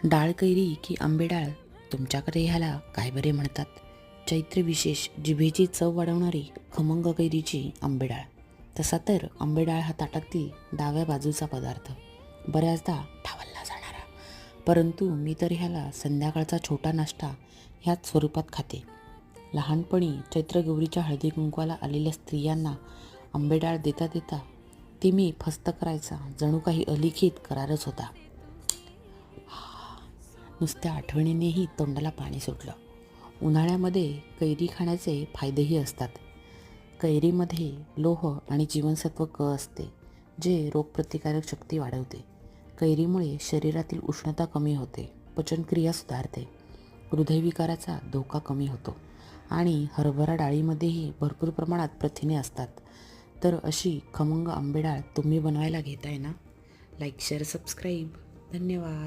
डाळ कैरी की आंबेडाळ, तुमच्याकडे ह्याला काय बरे म्हणतात? चैत्र विशेष जिभेची चव वाढवणारी खमंग कैरीची आंबेडाळ. तसा तर आंबेडाळ हा ताटातील डाव्या बाजूचा पदार्थ, बऱ्याचदा ठावलला जाणारा. परंतु मी तर ह्याला संध्याकाळचा छोटा नाश्ता ह्याच स्वरूपात खाते. लहानपणी चैत्रगौरीच्या हळदी कुंकवाला आलेल्या स्त्रियांना आंबेडाळ देता देता ती मी फस्त करायचा जणू काही अलिखित करारच होता. नुसत्या आठवणीनेही तोंडाला पाणी सुटलं. उन्हाळ्यामध्ये कैरी खाण्याचे फायदेही असतात. कैरीमध्ये लोह आणि जीवनसत्व क असते, जे रोगप्रतिकारक शक्ती वाढवते. कैरीमुळे शरीरातील उष्णता कमी होते, पचनक्रिया सुधारते, हृदयविकाराचा धोका कमी होतो आणि हरभरा डाळीमध्येही भरपूर प्रमाणात प्रथिने असतात. तर अशी खमंग आंबेडाळ तुम्ही बनवायला घेताय ना? Like, share, subscribe. धन्यवाद.